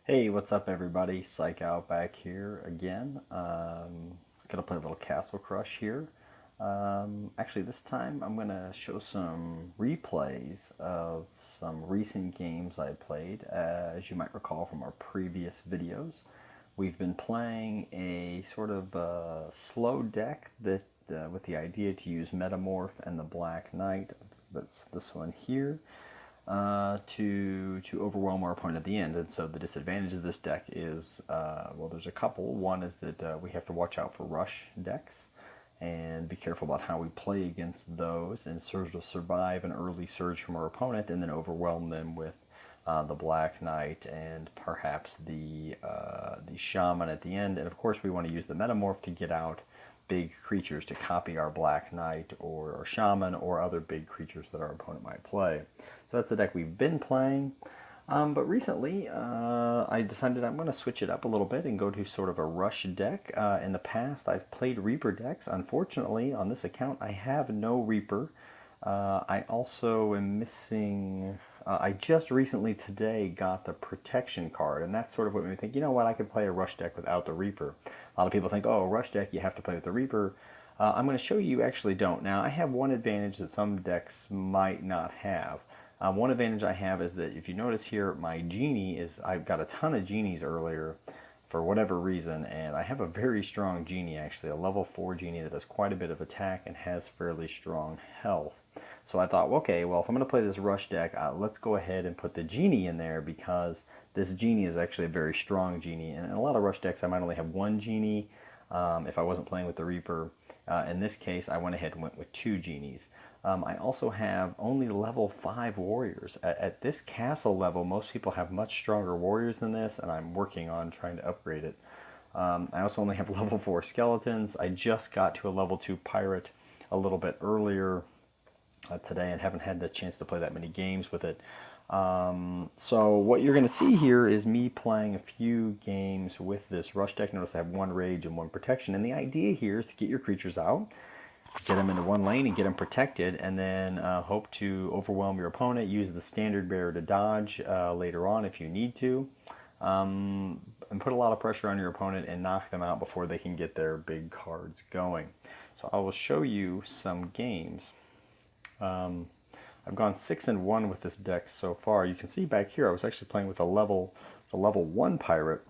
Hey, what's up, everybody? Psych Out back here again. Gonna play a little Castle Crush here. Actually, this time I'm gonna show some replays of some recent games I played. As you might recall from our previous videos, we've been playing a sort of slow deck that with the idea to use Metamorph and the Black Knight. That's this one here to overwhelm our opponent at the end. And so the disadvantage of this deck is, well, there's a couple. One is that we have to watch out for rush decks and be careful about how we play against those and sort of survive an early surge from our opponent and then overwhelm them with the Black Knight and perhaps the Shaman at the end. And of course, we want to use the Metamorph to get out big creatures to copy our Black Knight or Shaman or other big creatures that our opponent might play. So that's the deck we've been playing. But recently, I decided I'm going to switch it up a little bit and go to sort of a rush deck. In the past, I've played Reaper decks. Unfortunately, on this account, I have no Reaper. I also am missing. I just recently today got the protection card, and that's sort of what made me think, you know what, I could play a rush deck without the Reaper. A lot of people think, oh, rush deck, you have to play with the Reaper. I'm going to show you actually don't. Now, I have one advantage that some decks might not have. One advantage I have is that if you notice here, my genie is, I've got a ton of genies earlier for whatever reason, and I have a very strong genie actually, a level 4 genie that has quite a bit of attack and has fairly strong health. So I thought, okay, well, if I'm going to play this rush deck, let's go ahead and put the genie in there because this genie is actually a very strong genie. And in a lot of rush decks, I might only have one genie if I wasn't playing with the Reaper. In this case, I went ahead and went with two genies. I also have only level 5 warriors. At this castle level, most people have much stronger warriors than this, and I'm working on trying to upgrade it. I also only have level 4 skeletons. I just got to a level 2 pirate a little bit earlier today and haven't had the chance to play that many games with it. So what you're going to see here is me playing a few games with this rush deck. Notice I have one rage and one protection, and the idea here is to get your creatures out, get them into one lane and get them protected, and then hope to overwhelm your opponent. Use the standard bearer to dodge later on if you need to, and put a lot of pressure on your opponent and knock them out before they can get their big cards going. So I will show you some games. I've gone 6-1 with this deck so far. You can see back here I was actually playing with a level 1 pirate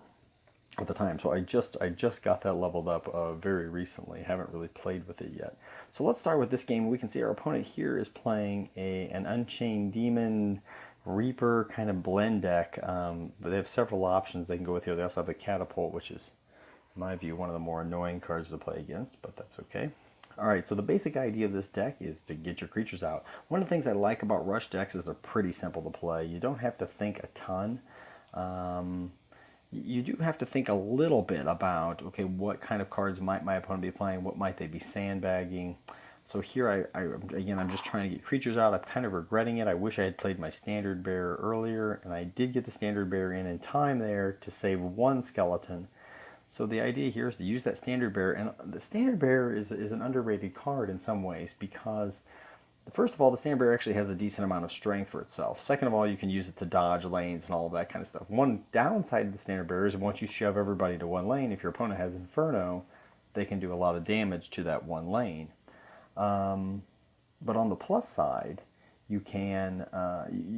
at the time. So I just got that leveled up very recently. Haven't really played with it yet. So let's start with this game. We can see our opponent here is playing an Unchained Demon Reaper kind of blend deck. But they have several options they can go with here. They also have the Catapult, which is, in my view, one of the more annoying cards to play against, but that's okay. Alright, so the basic idea of this deck is to get your creatures out. One of the things I like about rush decks is they're pretty simple to play. You don't have to think a ton. You do have to think a little bit about, okay, what kind of cards might my opponent be playing? What might they be sandbagging? So here, again, I'm just trying to get creatures out. I'm kind of regretting it. I wish I had played my standard bearer earlier, and I did get the standard bearer in time there to save one skeleton. So the idea here is to use that standard bearer, and the standard bearer is an underrated card in some ways because, first of all, the standard bearer actually has a decent amount of strength for itself. Second of all, you can use it to dodge lanes and all of that kind of stuff. One downside of the standard bearer is once you shove everybody to one lane, if your opponent has Inferno, they can do a lot of damage to that one lane. But on the plus side, you can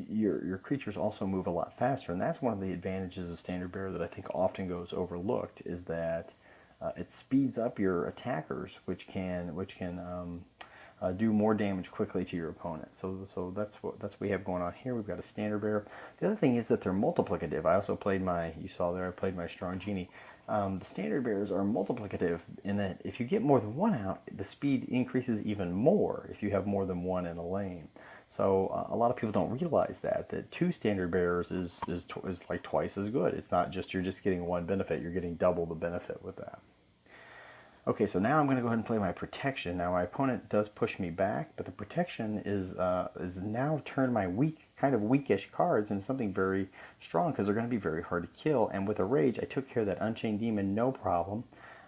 your creatures also move a lot faster, and that's one of the advantages of standard bearer that I think often goes overlooked is that it speeds up your attackers, which can do more damage quickly to your opponent. So that's what we have going on here. We've got a standard bearer. The other thing is that they're multiplicative. I also played you saw there, I played my strong genie. The standard bearers are multiplicative in that if you get more than one out, the speed increases even more if you have more than one in a lane. So a lot of people don't realize that two standard bearers is like twice as good. It's not just you're just getting one benefit, you're getting double the benefit with that. Okay, so now I'm going to go ahead and play my protection. Now my opponent does push me back, but the protection is now turned my kind of weakish cards into something very strong because they're going to be very hard to kill. And with a rage, I took care of that Unchained Demon, no problem.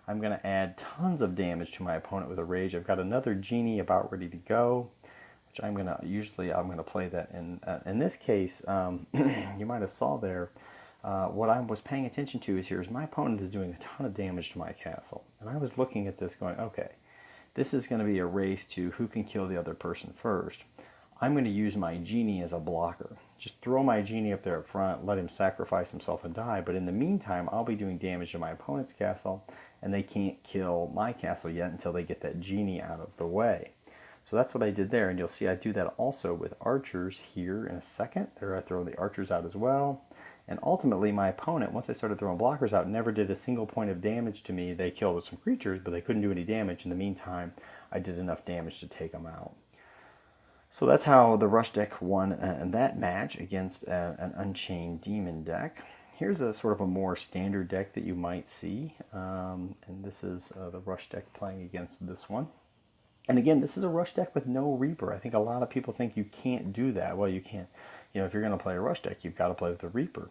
I'm going to add tons of damage to my opponent with a rage. I've got another genie about ready to go, which I'm going to play that in this case. You might have saw there. What I was paying attention to is here is my opponent is doing a ton of damage to my castle. And I was looking at this going, okay, this is going to be a race to who can kill the other person first. I'm going to use my genie as a blocker. Just throw my genie up there up front, let him sacrifice himself and die, but in the meantime, I'll be doing damage to my opponent's castle, and they can't kill my castle yet until they get that genie out of the way. So that's what I did there, and you'll see I do that also with archers here in a second. There I throw the archers out as well. And ultimately, my opponent, once I started throwing blockers out, never did a single point of damage to me. They killed some creatures, but they couldn't do any damage. In the meantime, I did enough damage to take them out. So that's how the Rush deck won that match against an Unchained Demon deck. Here's a sort of a more standard deck that you might see, and this is the Rush deck playing against this one. And again, this is a Rush deck with no Reaper. I think a lot of people think you can't do that. Well, you can't. You know, if you're going to play a Rush deck, you've got to play with a Reaper.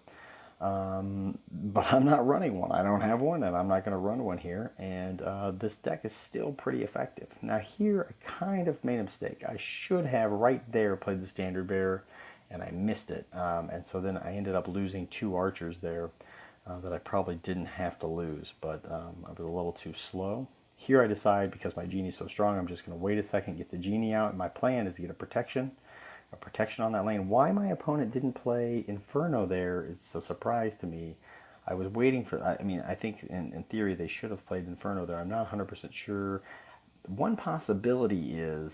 But I'm not running one. I don't have one, and I'm not going to run one here. And this deck is still pretty effective. Now here, I kind of made a mistake. I should have right there played the Standard Bearer, and I missed it. And so then I ended up losing 2 archers there that I probably didn't have to lose. But I was a little too slow. Here I decide, because my genie's so strong, I'm just going to wait a second, get the genie out. And my plan is to get a protection on that lane. Why my opponent didn't play Inferno there is a surprise to me. I was waiting for, I mean, I think in theory they should have played Inferno there. I'm not 100% sure. One possibility is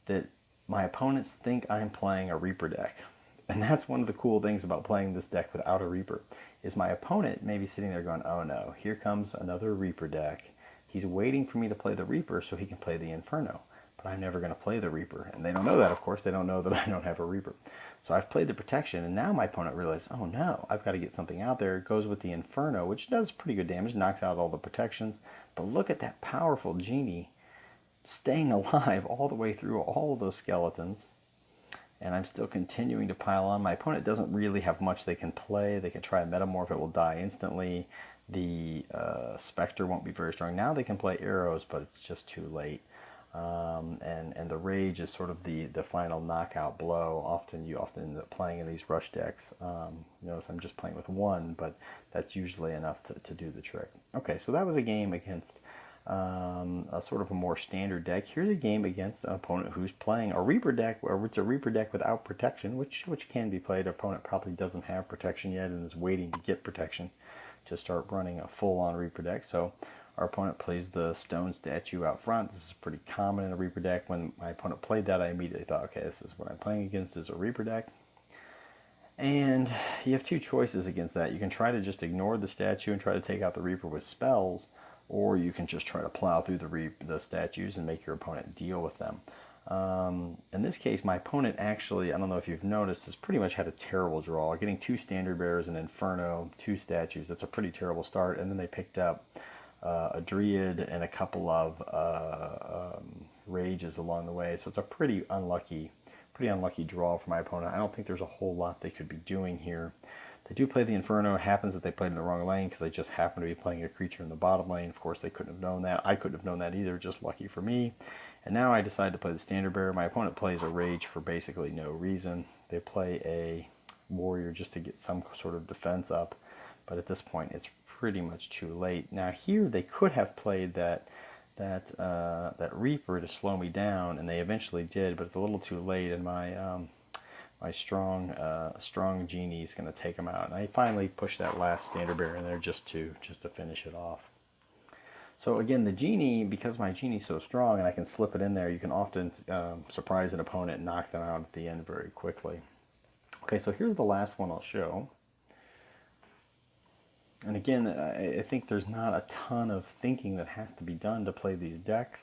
that my opponents think I'm playing a Reaper deck. And that's one of the cool things about playing this deck without a Reaper, is my opponent may be sitting there going, oh no, here comes another Reaper deck. He's waiting for me to play the Reaper so he can play the Inferno. But I'm never going to play the Reaper. And they don't know that, of course. They don't know that I don't have a Reaper. So I've played the protection, and now my opponent realizes, oh no, I've got to get something out there. It goes with the Inferno, which does pretty good damage, knocks out all the protections. But look at that powerful genie staying alive all the way through all of those skeletons. And I'm still continuing to pile on. My opponent doesn't really have much they can play. They can try a Metamorph. It will die instantly. The Spectre won't be very strong. Now they can play arrows, but it's just too late. And the Rage is sort of the final knockout blow. You often end up playing in these Rush decks. Notice I'm just playing with 1, but that's usually enough to do the trick. Okay, so that was a game against a sort of a more standard deck. Here's a game against an opponent who's playing a Reaper deck, or it's a Reaper deck without protection, which can be played. Our opponent probably doesn't have protection yet and is waiting to get protection to start running a full-on Reaper deck. So our opponent plays the stone statue out front. This is pretty common in a Reaper deck. When my opponent played that, I immediately thought, okay, this is what I'm playing against, is a Reaper deck. And you have 2 choices against that. You can try to just ignore the statue and try to take out the Reaper with spells, or you can just try to plow through the statues and make your opponent deal with them. In this case, my opponent actually, I don't know if you've noticed, has pretty much had a terrible draw. Getting 2 Standard Bearers, an Inferno, 2 statues, that's a pretty terrible start. And then they picked up a Druid and a couple of Rages along the way. So it's a pretty unlucky draw for my opponent. I don't think there's a whole lot they could be doing here. They do play the Inferno. It happens that they played in the wrong lane because they just happen to be playing a creature in the bottom lane. Of course, they couldn't have known that. I couldn't have known that either, just lucky for me. And now I decide to play the Standard Bearer. My opponent plays a Rage for basically no reason. They play a Warrior just to get some sort of defense up. But at this point, it's pretty much too late. Now here, they could have played that Reaper to slow me down, and they eventually did, but it's a little too late, and my strong genie is going to take them out. And I finally pushed that last Standard Bearer in there just to finish it off. So again, the genie, because my genie's so strong and I can slip it in there, you can often surprise an opponent and knock them out at the end very quickly. Okay, so here's the last one I'll show. And again, I think there's not a ton of thinking that has to be done to play these decks.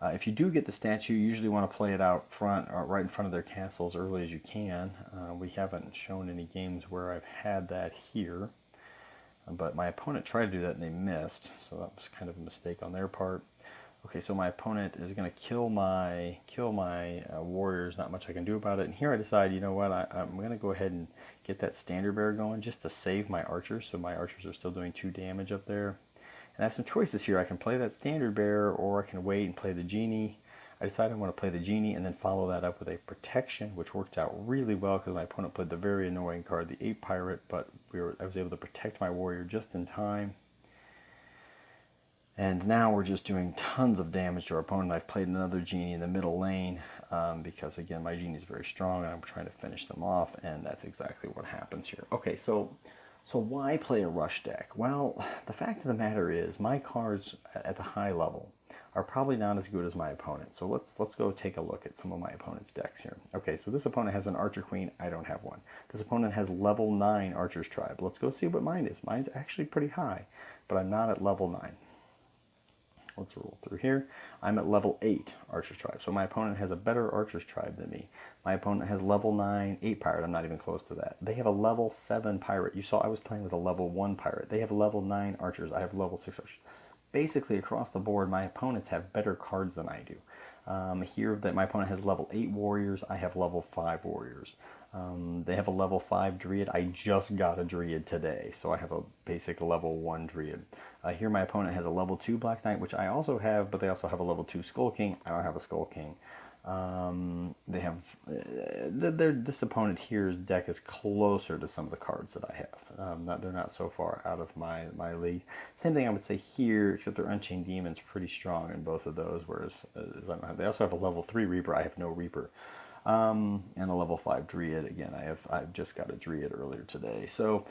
If you do get the statue, you usually want to play it out front, or right in front of their castle as early as you can. We haven't shown any games where I've had that here, but my opponent tried to do that and they missed, so that was kind of a mistake on their part. Okay, so my opponent is going to kill my warriors. Not much I can do about it. And here I decide, you know what, I'm going to go ahead and get that Standard Bearer going just to save my archers. So my archers are still doing 2 damage up there. And I have some choices here. I can play that Standard Bearer, or I can wait and play the genie. I decided I want to play the Genie and then follow that up with a Protection, which worked out really well because my opponent played the very annoying card, the 8 Pirate, but I was able to protect my warrior just in time. And now we're just doing tons of damage to our opponent. I've played another Genie in the middle lane because, again, my Genie is very strong and I'm trying to finish them off, and that's exactly what happens here. Okay, so why play a rush deck? Well, the fact of the matter is my cards at the high level are probably not as good as my opponent. So let's go take a look at some of my opponent's decks here. Okay, so this opponent has an Archer Queen. I don't have one. This opponent has level 9 Archer's Tribe. Let's go see what mine is. Mine's actually pretty high, but I'm not at level 9. Let's roll through here. I'm at level 8 Archer's Tribe. So my opponent has a better Archer's Tribe than me. My opponent has level 9 8 Pirate. I'm not even close to that. They have a level 7 Pirate. You saw I was playing with a level 1 Pirate. They have level 9 Archers. I have level 6 Archers. Basically, across the board, my opponents have better cards than I do. Here, that my opponent has level 8 Warriors. I have level 5 Warriors. They have a level 5 Druid. I just got a Druid today, so I have a basic level 1 Druid. Here my opponent has a level 2 Black Knight, which I also have, but they also have a level 2 Skull King. I don't have a Skull King. They have this opponent here's deck is closer to some of the cards that I have. They're not so far out of my league. Same thing I would say here, except their Unchained Demon's pretty strong in both of those. Whereas they also have a level 3 Reaper. I have no Reaper, and a level 5 Druid. Again, I've just got a Druid earlier today. So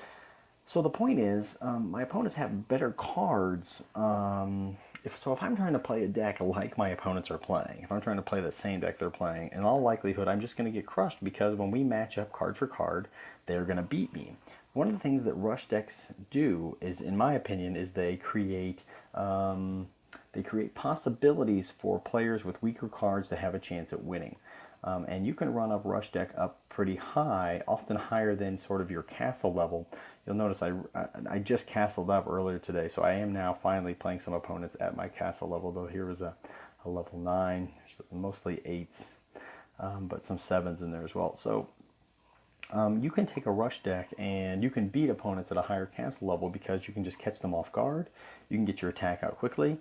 the point is, my opponents have better cards. If I'm trying to play a deck like my opponents are playing, if I'm trying to play the same deck they're playing, in all likelihood, I'm just going to get crushed because when we match up card for card, they're going to beat me. One of the things that rush decks do is, in my opinion, is they create possibilities for players with weaker cards to have a chance at winning. And you can run a rush deck up pretty high, often higher than sort of your castle level. You'll notice I just castled up earlier today, so I am now finally playing some opponents at my castle level, though here was a level 9, mostly 8s, but some 7s in there as well. So you can take a rush deck and you can beat opponents at a higher castle level because you can just catch them off guard. You can get your attack out quickly.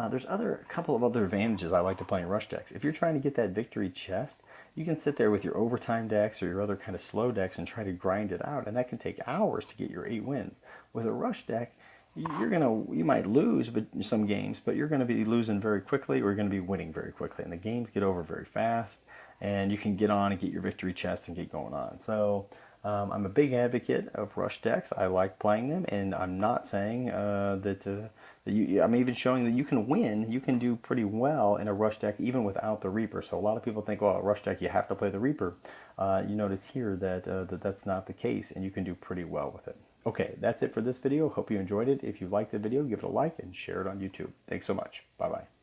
There's a couple of other advantages I like to play in rush decks. If you're trying to get that victory chest, you can sit there with your overtime decks or your other kind of slow decks and try to grind it out, and that can take hours to get your 8 wins. With a rush deck, you might lose some games, but you're going to be losing very quickly, or you're going to be winning very quickly, and the games get over very fast, and you can get on and get your victory chest and get going on. So I'm a big advocate of rush decks. I like playing them, and I'm not saying I'm even showing that you can win. You can do pretty well in a rush deck even without the Reaper. So a lot of people think, well, a rush deck you have to play the Reaper. You notice here that that's not the case, and you can do pretty well with it. Okay, that's it for this video. Hope you enjoyed it. If you liked the video, give it a like and share it on YouTube. Thanks so much. Bye-bye.